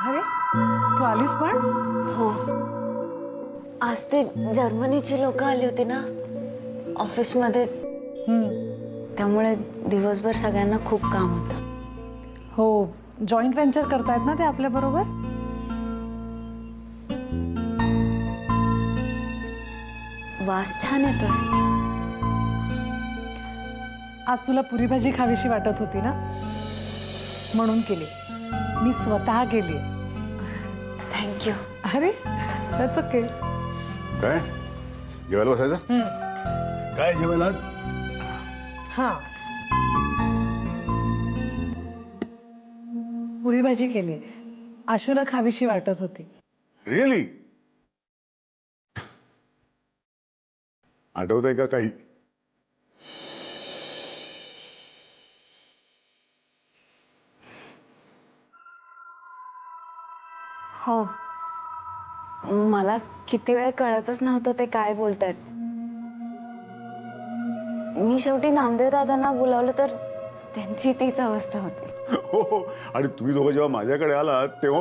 अरे तू आलीस पण? हो, आज ते जर्मनीची लोक आली होती ना ऑफिसमध्ये, त्यामुळे दिवसभर सगळ्यांना खूप काम होतं. हो, जॉईंट व्हेंचर करतायत ना ते आपल्या बरोबर. वास छान येतोय. आज तुला पुरी भाजी खावीशी वाटत होती ना, म्हणून केली. मी स्वतः केली. थँक्यू. अरे दॅट्स ओके. काय जेवायला बसायचं? काय जेवायला आज? हां, पुरी भाजी केली. आशूला खावीशी वाटत होती. रिअली? आठवतंय का काही? हो, मला किती वेळ कळतच नव्हतं ते काय बोलतायत. मी शेवटी नामदेव दादांना बोलावलं तर त्यांची तीच अवस्था होती. हो हो, आणि तुम्ही दोघं जेव्हा माझ्याकडे आलात तेव्हा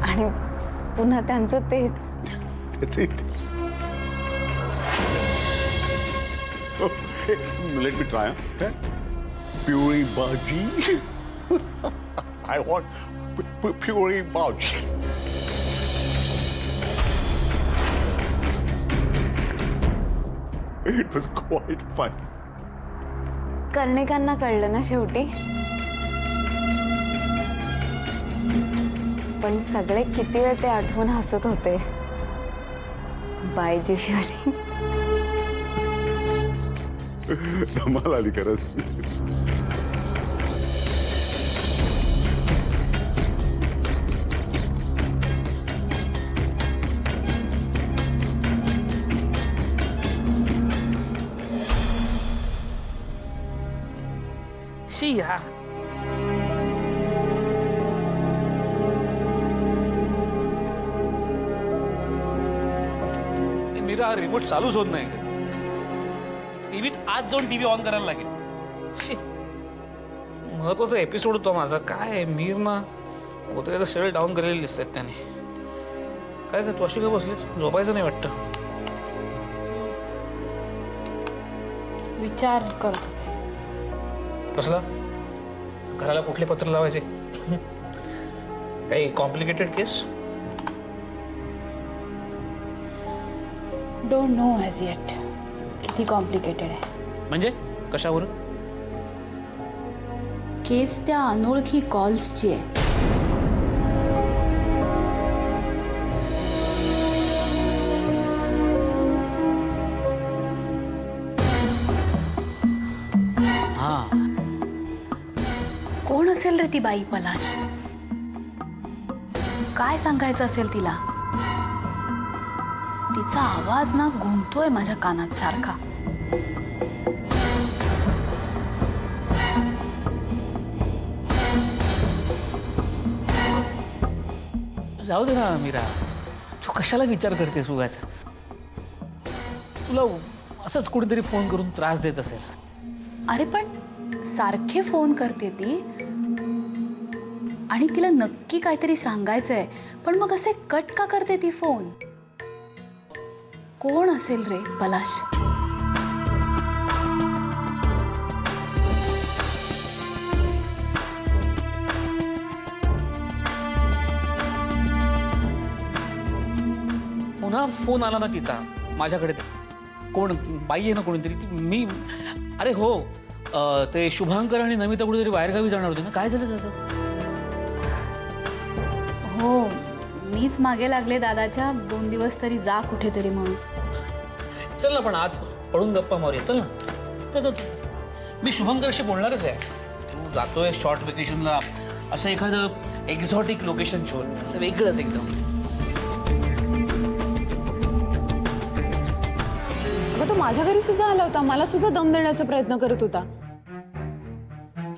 आणि पुन्हा त्यांचं तेच. Let me try. पिवळी भाजी. आय वॉन्ट पिवळी भाजी. It was quite fun. कर्णिकांना कळलं ना शेवटी. पण सगळे किती वेळ ते आठवून हसत होते. बायजीवाली. धमाल आली खरंच. शिया मीरा, रिमोट चालूच होत नाही. टीव्हीत आज जाऊन टीव्ही ऑन करायला लागेल. शी, महत्वाचा एपिसोड होता माझा. काय मीर ना होते सगळे डाऊन केलेले दिसतात त्याने. काय काय तू अशी काय बसली? झोपायचं नाही वाटतं? विचार करत होते. कसला? घराला कुठले पत्र लावायचे? काही complicated case? Don't know as eight किती कॉम्प्लिकेटेड आहे. म्हणजे कशावर? केस त्या अनोळखी कॉल्सची आहे. हा, कोण असेल रे ती बाई पलाश? काय सांगायचं असेल तिला? तिचा आवाज ना घुमतोय माझ्या कानात सारखा. जाऊ दे ना मीरा, तू कशाला विचार करतेस उगाच? तुला असंच कुठेतरी फोन करून त्रास देत असेल. अरे पण सारखे फोन करते ती आणि तिला नक्की काहीतरी सांगायचंय, पण मग असे कट का करते ती फोन? कोण असेल रे पलाश? पुन्हा फोन आला ना तिचा माझ्याकडे. कोण बाई आहे ना कोणीतरी. मी अरे हो, ते शुभांकर आणि नमिता कुठेतरी बाहेरगावी जाणार होते ना. काय झालं त्याचं? हो, मीच मागे लागले दादाच्या 2 दिवस तरी जा कुठेतरी म्हणून. चल ना, पण आज पडून गप्पा मारूया. चल ना. चल चल चल. मी शुभंकरशी बोलणारच आहे. तू जातोय शॉर्ट वेकेशनला, असं एखादं एक्झॉटिक लोकेशन शोध, असं वेगळंच एकदम. अगं तो माझ्या घरी सुद्धा आला होता. मला सुद्धा दम देण्याचा प्रयत्न करत होता.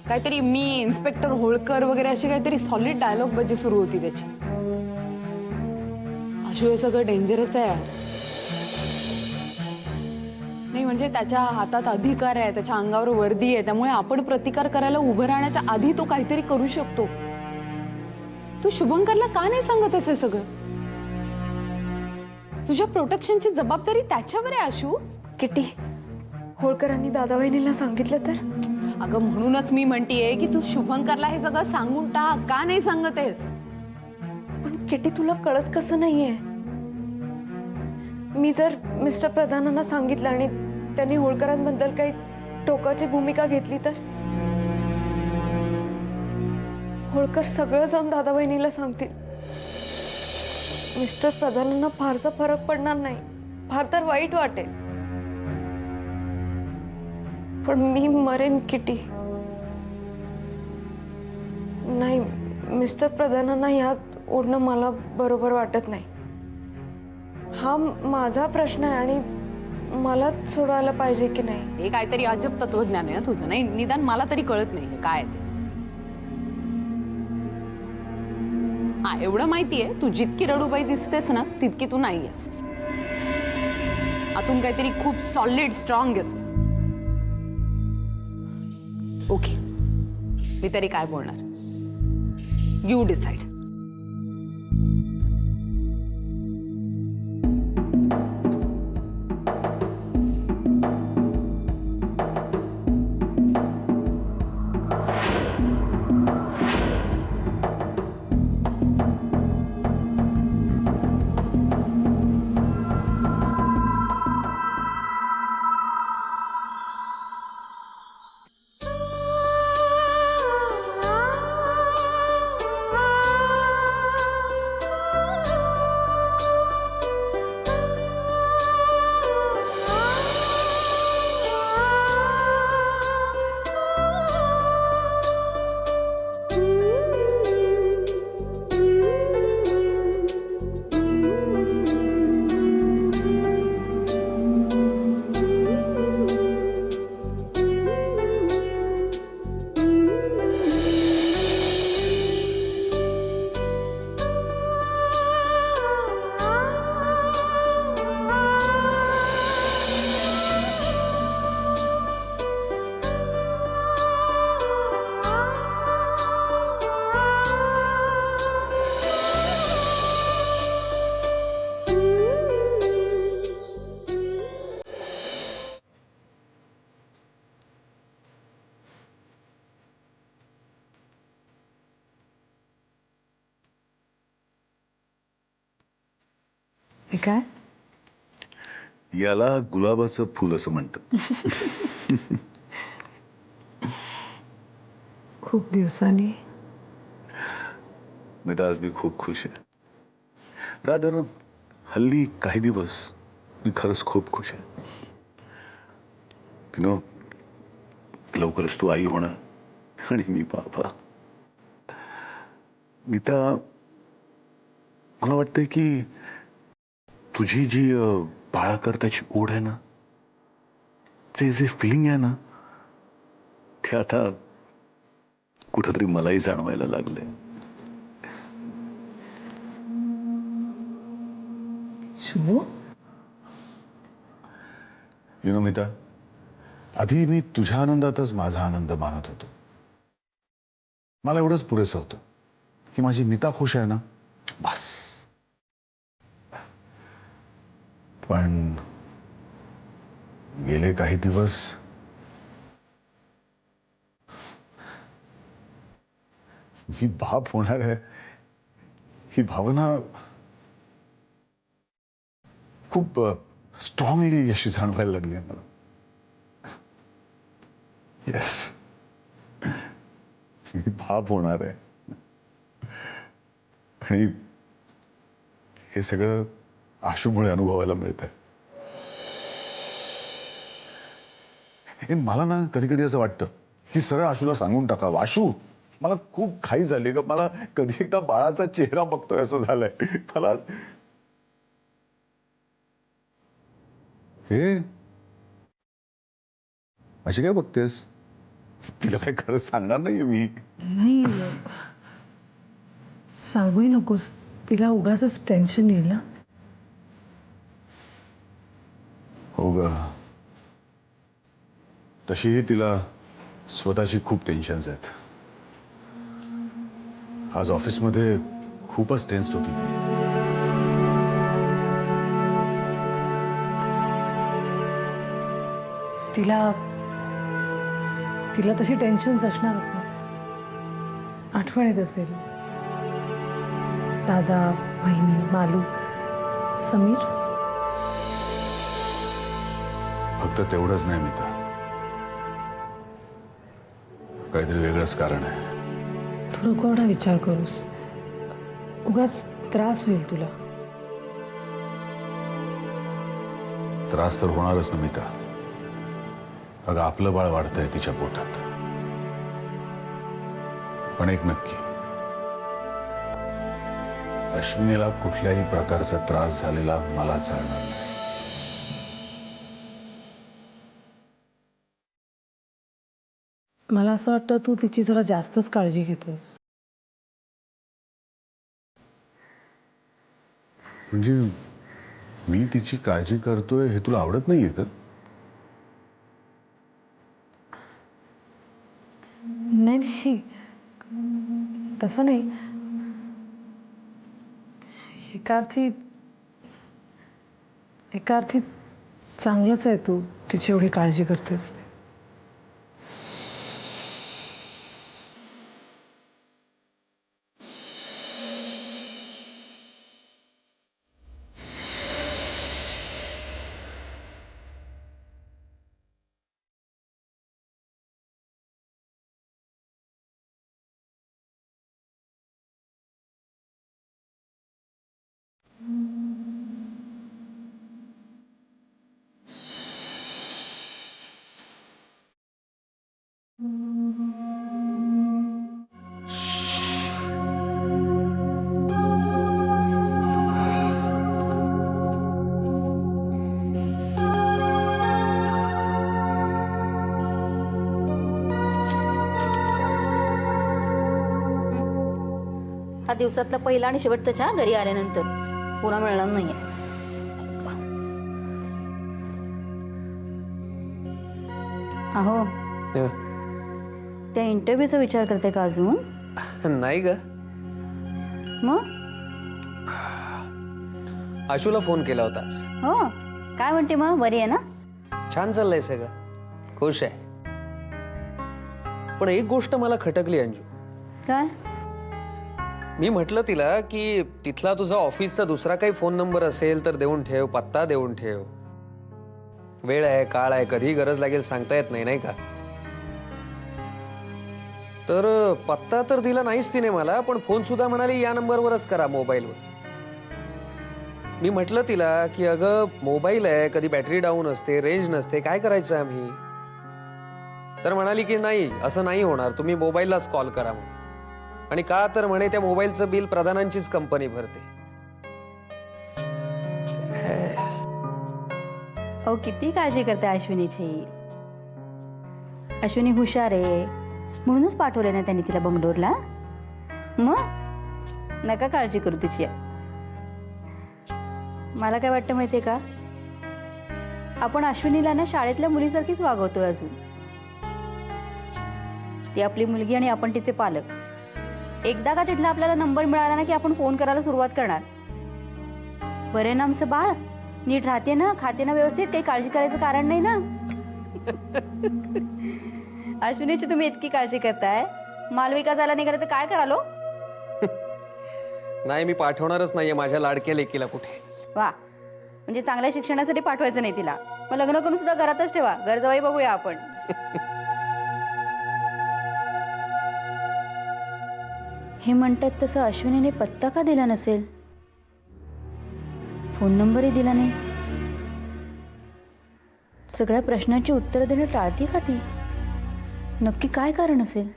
काहीतरी मी इन्स्पेक्टर होळकर वगैरे अशी काहीतरी सॉलिड डायलॉग बाजी सुरू होती त्याची. आशू हे सगळं डेंजरस आहे यार. नाही म्हणजे त्याच्या हातात अधिकार आहे, त्याच्या अंगावर वर्दी आहे, त्यामुळे आपण प्रतिकार करायला उभं राहण्याच्या आधी तो काहीतरी करू शकतो. तू शुभंकरला का नाही सांगत हे सगळं? तुझ्या प्रोटेक्शनची जबाबदारी त्याच्यावर आहे आशू. किटी, होळकरांनी दादा वहिनीला सांगितलं तर? अगं म्हणूनच मी म्हणतीये की तू शुभंकरला हे सगळं सांगून टाक. का नाही सांगत आहेस? पण किटी, तुला कळत कसं नाहीये? मी जर मिस्टर प्रधानांना सांगितलं आणि त्यांनी होळकरांबद्दल काही टोकाची भूमिका घेतली तर? होळकर सगळं जाऊन दादा वहिनीला सांगतील. मिस्टर प्रधानांना फारसा फरक पडणार नाही, फार तर वाईट वाटेल. पण मी मरेन किटी. नाही, मिस्टर प्रधानांना यात ओढणं मला बरोबर वाटत नाही. हा माझा प्रश्न आहे आणि मलाच सोडवायला पाहिजे की नाही? हे काहीतरी अजब तत्वज्ञान आहे तुझं. नाही, निदान मला तरी कळत नाही काय आहे ते. हा, एवढं माहितीये, तू जितकी रडूबाई दिसतेस ना तितकी तू नाहीयेस. आतून काहीतरी खूप सॉलिड स्ट्रॉंग आहेस. ओके, मी तरी काय बोलणार? You decide. हे काय? याला गुलाबाचं फुल असं म्हणतात. खूप दिवसांनी. मी तर आज मी खूप खुश आहे. रादर हल्ली काही दिवस मी खरंच खूप खुश आहे. नो, लवकरच तू आई होणार आणि मी बाबा. मी तर मला वाटतंय की तुझी जी बाळाकरताची ओढ आहे ना, ते जे फिलिंग आहे ना, ते आता कुठंतरी मलाही जाणवायला लागलंय. शुभू, यु नो मिता, आधी मी तुझ्या आनंदातच माझा आनंद मानत होतो. मला एवढंच पुरेसं होतं की माझी मिता खुश आहे ना, बस. पण गेले काही दिवस मी बाप होणार आहे ही भावना खूप स्ट्रॉंगली अशी जाणवायला लागली आहे मला. येस, मी बाप होणार आहे. आणि हे सगळं आशूमुळे अनुभवायला मिळतंय. मला ना कधी कधी असं वाटतं की सरळ आशूला सांगून टाकावं, आशू मला खूप घाई झाली ग, मला कधी एकदा बाळाचा चेहरा बघतोय असं झालंय मला. हे अशी काय बघतेस? तिला काय खरंच सांगणार नाहीये मी. नाही, सांगूही नकोस. तिला उगाचच टेन्शन येईल ना. हो ग, तशीही तिला स्वतःची खूप टेन्शन्स आहेत. आज ऑफिसमध्ये खूपच टेन्स्ड होती ती. तिला तिला तशी टेन्शन्स असणारच ना. आठवण येत असेल दादा, बहिणी, मालू, समीर. फक्त तेवढंच नाही मिता, काहीतरी वेगळंच कारण आहे. तू नको एवढा विचार करूस, उगाच त्रास होईल तुला. त्रास तर होणारच ना मिता. अगं आपलं बाळ वाढतंय तिच्या पोटात. पण एक नक्की, अश्विनीला कुठल्याही प्रकारचा त्रास झालेला मला चालणार नाही. मला असं वाटतं तू तिची जरा जास्तच काळजी घेतोस. म्हणजे मी तिची काळजी करतोय हे तुला आवडत नाहीये का? नाही नाही, तसं नाही. एका अर्थी चांगलंच आहे तू तिची एवढी काळजी करतेस ते. हा दिवसातला पहिला आणि शेवटचा चहा घरी आल्यानंतर पुन्हा मिळणार नाहीये. अहो, त्या इंटरव्ह्यूचा विचार करते का अजून? नाही ग. मग आशूला फोन केला होतास. हो, काय म्हणते मग? बरी आहे ना? छान चाललंय सगळं, खुश आहे. पण एक गोष्ट मला खटकली अंजू. काय? मी म्हटलं तिला की तिथला तुझा ऑफिसचा दुसरा काही फोन नंबर असेल तर देऊन ठेव, पत्ता देऊन ठेव. वेळ आहे, काळ आहे, कधी गरज लागेल सांगता येत नाही, नाही का? तर पत्ता तर दिला नाहीच तिने मला, पण फोन सुद्धा म्हणाली या नंबरवरच करा मोबाईलवर. मी म्हटलं तिला की अगं मोबाईल आहे, कधी बॅटरी डाऊन असते, रेंज नसते, काय करायचं आम्ही? तर म्हणाली की नाही, असं नाही होणार, तुम्ही मोबाईललाच कॉल करा म्हणून. आणि का तर म्हणे त्या मोबाईलचं बिल प्रधानांचीच कंपनी भरते. अहो, किती काळजी करते अश्विनीची. अश्विनी हुशार आहे म्हणूनच पाठवले ना त्यांनी तिला बंगलोरला. मग नका काळजी करू तिची. मला काय वाटतं माहितीये का, आपण अश्विनीला ना शाळेतल्या मुलीसारखीच वागवतोय अजून. ती आपली मुलगी आणि आपण तिचे पालक. एकदा का तिथला आपल्याला नंबर मिळाला ना की आपण फोन करायला सुरुवात करणार. बरे ना आमचं बाळ, नीट राहते ना, खाते ना व्यवस्थित, काही काळजी करायचं कारण नाही ना. अश्विनीची तुम्ही इतकी काळजी करताय, मालविका झाला नाही तर काय करालो? नाही, मी पाठवणारच नाहीये माझ्या लाडक्या लेकीला कुठे. वा, म्हणजे चांगल्या शिक्षणासाठी पाठवायचं नाही तिला. मग लग्न करून सुद्धा घरातच ठेवा, घर जावई बघूया आपण. हे म्हणतात तसं अश्विनीने पत्ता का दिला नसेल, फोन नंबरही दिला नाही. सगळ्या प्रश्नांची उत्तरं देणं टाळते का ती? नक्की काय कारण असेल?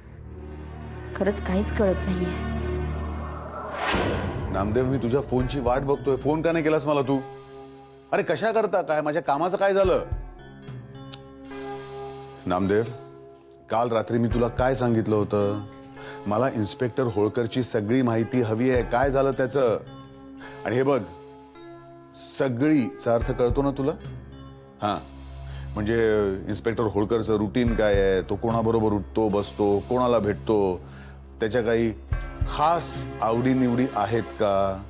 खरंच काहीच कळत नाहीये. नामदेव, मी तुझ्या फोनची वाट बघतोय. फोन का नाही केलास मला तू? अरे कशा करता काय? माझ्या कामाचं काय झालं? नामदेव, काल रात्री मी तुला काय सांगितलं होतं? मला इन्स्पेक्टर होळकरची सगळी माहिती हवी आहे. काय झालं त्याचं? आणि हे बघ, सगळीचा अर्थ कळतो ना तुला? हां, म्हणजे इन्स्पेक्टर होळकरचं रुटीन काय आहे, तो कोणाबरोबर उठतो बसतो, कोणाला भेटतो, त्याच्या काही खास आवडीनिवडी आहेत का,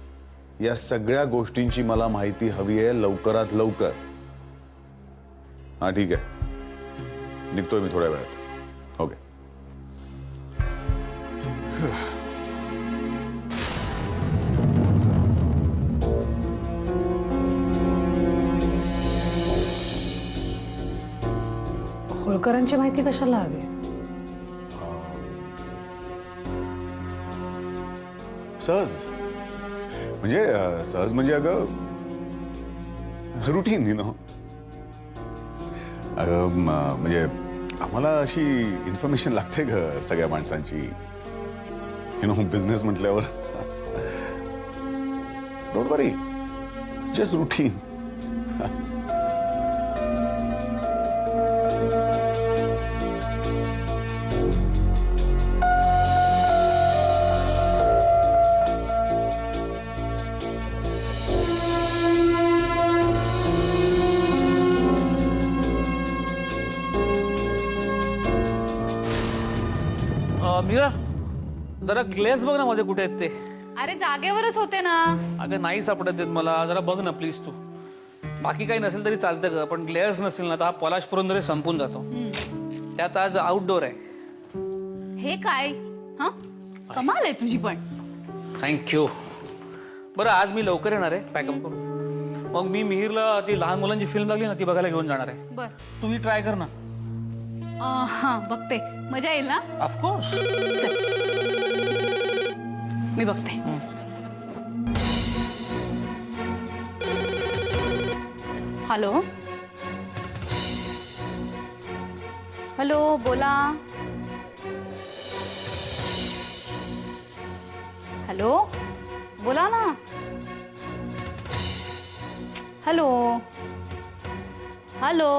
या सगळ्या गोष्टींची मला माहिती हवी आहे लवकरात लवकर. हा ठीक आहे, निघतोय मी थोड्या वेळात. ओके. होळकरांची माहिती कशाला हवी? सहज म्हणजे अगं रुटीन अगं म्हणजे आम्हाला अशी इन्फॉर्मेशन लागते ग सगळ्या माणसांची, बिझनेस म्हटल्यावर. Don't worry, just routine. Meera, जरा ग्लेस बघ ना माझे कुठे आहेत ते. अरे जागेवरच होते ना. अगं नाही सापडत आहेत मला, जरा बघ ना प्लीज तू. बाकी काही नसेल तरी चालतं ग, पण ग्लेअर्स नसेल ना तर हा पलाश पुरंदरे संपून जातो. त्यात आज आउटडोर आहे. हे काय हा कमाल आहे तुझी पण. थँक्यू. बरं आज मी लवकर येणार आहे पॅकअप करून. मग मी मिहिरला ती लहान मुलांची फिल्म लागली ना ती बघायला घेऊन जाणार आहे. बर तुम्ही ट्राय कर ना. हा बघते, मजा येईल ना. ऑफकोर्स. मी बघते. हॅलो हॅलो, बोला. हॅलो बोला ना. Hello hello.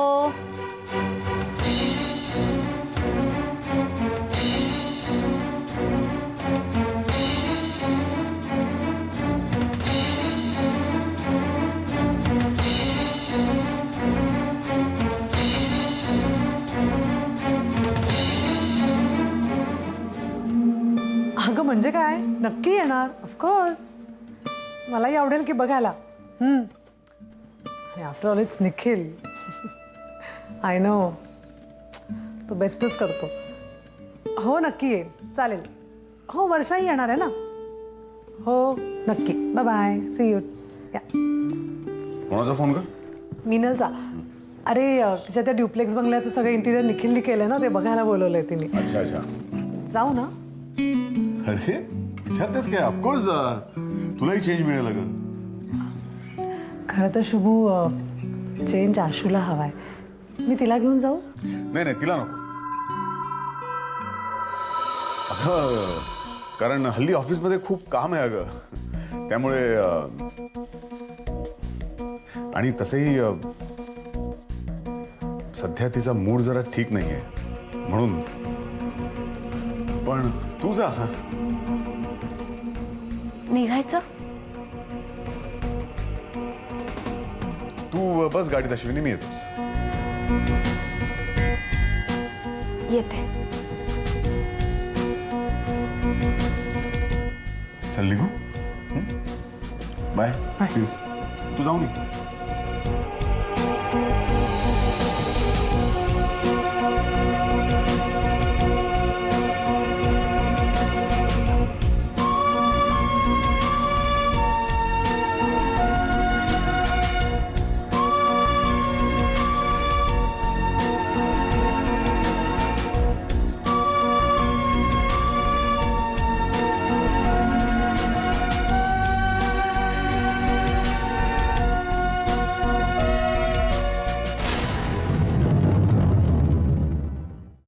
अगं म्हणजे काय, नक्की येणार ऑफकोर्स. मलाही आवडेल की बघायला. आणि after all it's Nikhil. I know, तो बेस्टच करतो. हो नक्की येईल, चालेल. हो वर्षाही येणार आहे ना. हो नक्की. Bye bye, see you. या. कोणाचा फोन का? मिनलचा. अरे तिच्या त्या ड्युप्लेक्स बंगल्याचं सगळं इंटिरियर निखिलनी केलं ना, ते बघायला बोलवलंय तिने. अच्छा अच्छा. जाऊ ना. अरे विचारतेस काय? ऑफकोर्स तुलाही चेंज मिळेल अगं. खरं तर शुभू, चेंज आशूला हवाय. मी तिला घेऊन जाऊ? नाही तिला नको. अगं कारण हल्ली ऑफिसमध्ये खूप काम आहे अगं, त्यामुळे आणि तसंही सध्या तिचा मूड जरा ठीक नाहीये म्हणून. पण तू जा. निघायचं? तू बस गाडीत अश्विनी, मी येतोस. येते. चल निघू. बाय. Bye. तू जाऊन ये.